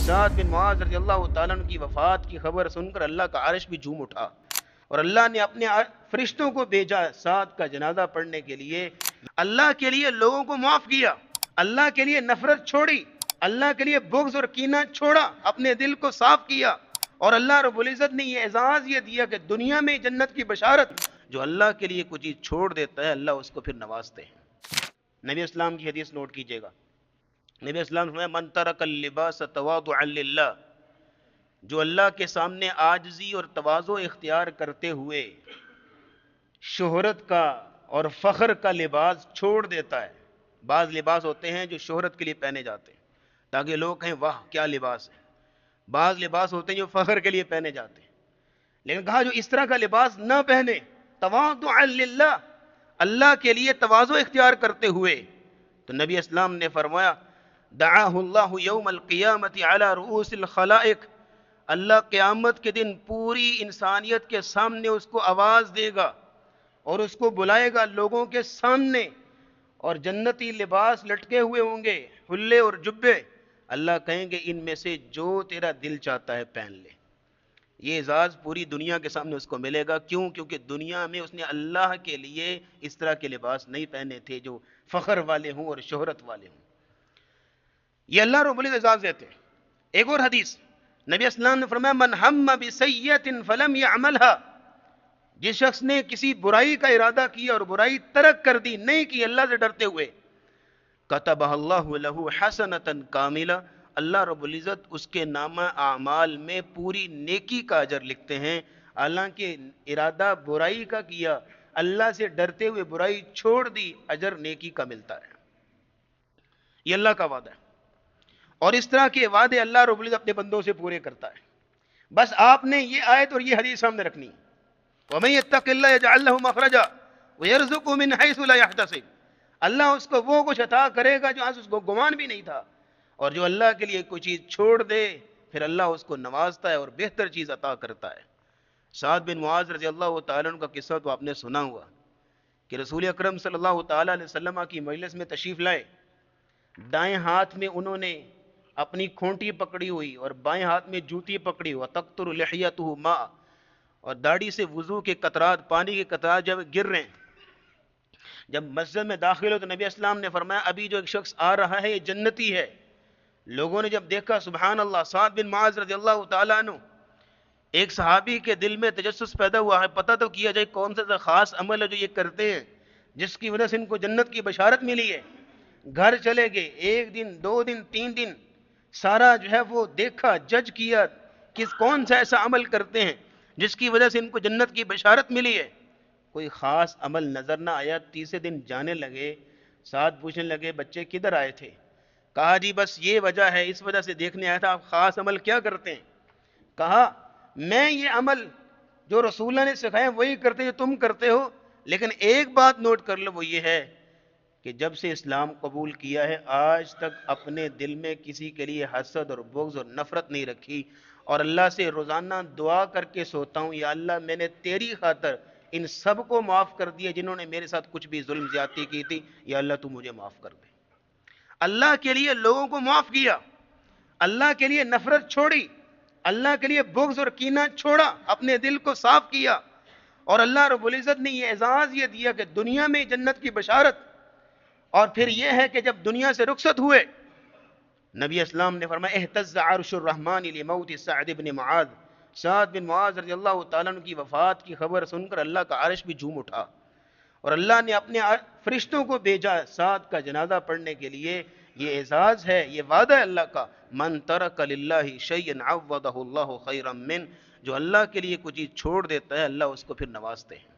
سعد بن معاذ رضی اللہ تعالیٰ عنہ کی وفات کی خبر سن کر اللہ کا عرش بھی جھوم اٹھا، اور اللہ نے اپنے فرشتوں کو بھیجا سعد کا جنازہ پڑھنے کے لیے۔ اللہ کے لیے لوگوں کو معاف کیا، اللہ کے لیے نفرت چھوڑی، اللہ کے لیے بغض اور کینہ چھوڑا، اپنے دل کو صاف کیا، اور اللہ رب العزت نے یہ اعزاز یہ دیا کہ دنیا میں جنت کی بشارت۔ جو اللہ کے لیے کچھ چیز چھوڑ دیتا ہے اللہ اس کو پھر نوازتے ہیں۔ نبی اسلام کی حدیث نوٹ کیجئے گا، نبی اسلام نے فرمایا من ترک اللباس تواضعا للہ، جو اللہ کے سامنے عاجزی اور تواضع اختیار کرتے ہوئے شہرت کا اور فخر کا لباس چھوڑ دیتا ہے۔ بعض لباس ہوتے ہیں جو شہرت کے لیے پہنے جاتے ہیں تاکہ لوگ کہیں واہ کیا لباس ہے، بعض لباس ہوتے ہیں جو فخر کے لیے پہنے جاتے ہیں، لیکن کہا جو اس طرح کا لباس نہ پہنے، تواضعا للہ، اللہ کے لیے تواضع اختیار کرتے ہوئے، تو نبی اسلام نے فرمایا دعاہ اللہ یوم القیامت علی رؤوس الخلائق، اللہ قیامت کے دن پوری انسانیت کے سامنے اس کو آواز دے گا اور اس کو بلائے گا لوگوں کے سامنے، اور جنتی لباس لٹکے ہوئے ہوں گے، حلے اور جبے، اللہ کہیں گے ان میں سے جو تیرا دل چاہتا ہے پہن لے۔ یہ اعزاز پوری دنیا کے سامنے اس کو ملے گا، کیوں؟ کیونکہ دنیا میں اس نے اللہ کے لیے اس طرح کے لباس نہیں پہنے تھے جو فخر والے ہوں اور شہرت والے ہوں۔ یہ اللہ رب العزت اعزاز دیتے ہیں۔ ایک اور حدیث نبی اسلام نے فرمایا من ہم بسیئۃ فلم یعملها، جس شخص نے کسی برائی کا ارادہ کیا اور برائی ترک کر دی، نہیں کی اللہ سے ڈرتے ہوئے، کتبہ اللہ لہ حسنۃ کاملہ، اللہ رب العزت اس کے نامہ اعمال میں پوری نیکی کا اجر لکھتے ہیں۔ حالانکہ ارادہ برائی کا کیا، اللہ سے ڈرتے ہوئے برائی چھوڑ دی، اجر نیکی کا ملتا ہے۔ یہ اللہ کا وعدہ ہے، اور اس طرح کے وعدے اللہ رب العزت اپنے بندوں سے پورے کرتا ہے۔ بس آپ نے یہ آیت اور یہ حدیث سامنے رکھنی، وَمَن يَتَّقِ اللَّهَ يَجْعَل لَّهُ مَخْرَجًا وَيَرْزُقْهُ مِنْ حَيْثُ لَا يَحْتَسِبُ، اللہ اس کو وہ کچھ عطا کرے گا جو آج اس کو گمان بھی نہیں تھا، اور جو اللہ کے لیے کوئی چیز چھوڑ دے پھر اللہ اس کو نوازتا ہے اور بہتر چیز عطا کرتا ہے۔ سعد بن معاذ رضی اللہ تعالیٰ عنہ کا قصہ تو آپ نے سنا ہوا کہ رسول اکرم صلی اللہ تعالیٰ علیہ وسلم کی مجلس میں تشریف لائے، دائیں ہاتھ میں انہوں نے اپنی کھونٹی پکڑی ہوئی اور بائیں ہاتھ میں جوتی پکڑی ہوئی، تقطر لحیتہ ماء، اور داڑھی سے وضو کے قطرات، پانی کے قطرات جب گر رہے ہیں۔ جب مسجد میں داخل ہو تو نبی اسلام نے فرمایا ابھی جو ایک شخص آ رہا ہے یہ جنتی ہے۔ لوگوں نے جب دیکھا سبحان اللہ، سعد بن معاذ رضی اللہ تعالیٰ عنہ، ایک صحابی کے دل میں تجسس پیدا ہوا ہے، پتہ تو کیا جائے کون سا خاص عمل ہے جو یہ کرتے ہیں جس کی وجہ سے ان کو جنت کی بشارت ملی ہے۔ گھر چلے گئے، ایک دن، دو دن، تین دن، سارا جو ہے وہ دیکھا، جج کیا کون سا ایسا عمل کرتے ہیں جس کی وجہ سے ان کو جنت کی بشارت ملی ہے۔ کوئی خاص عمل نظر نہ آیا۔ تیسرے دن جانے لگے، ساتھ پوچھنے لگے بچے کدھر آئے تھے؟ کہا جی بس یہ وجہ ہے، اس وجہ سے دیکھنے آیا تھا آپ خاص عمل کیا کرتے ہیں۔ کہا میں یہ عمل جو رسول اللہ نے سکھایا وہی کرتے جو تم کرتے ہو، لیکن ایک بات نوٹ کر لو، وہ یہ ہے کہ جب سے اسلام قبول کیا ہے آج تک اپنے دل میں کسی کے لیے حسد اور بغض اور نفرت نہیں رکھی، اور اللہ سے روزانہ دعا کر کے سوتا ہوں یا اللہ میں نے تیری خاطر ان سب کو معاف کر دیا جنہوں نے میرے ساتھ کچھ بھی ظلم زیادتی کی تھی، یا اللہ تو مجھے معاف کر دے۔ اللہ کے لیے لوگوں کو معاف کیا، اللہ کے لیے نفرت چھوڑی، اللہ کے لیے بغض اور کینہ چھوڑا، اپنے دل کو صاف کیا، اور اللہ رب العزت نے یہ اعزاز یہ دیا کہ دنیا میں جنت کی بشارت۔ اور پھر یہ ہے کہ جب دنیا سے رخصت ہوئے، نبی اسلام نے فرمایا اہتز عرش الرحمن لموت سعد بن معاذ، سعد بن معاذ رضی اللہ تعالیٰ عنہ کی وفات کی خبر سن کر اللہ کا عرش بھی جھوم اٹھا، اور اللہ نے اپنے فرشتوں کو بھیجا سعد کا جنازہ پڑھنے کے لیے۔ یہ اعزاز ہے، یہ وعدہ ہے اللہ کا، من ترک للہ شیئا عوضہ اللہ خیرا من، جو اللہ کے لیے کچھ چیز چھوڑ دیتا ہے اللہ اس کو پھر نوازتے ہیں۔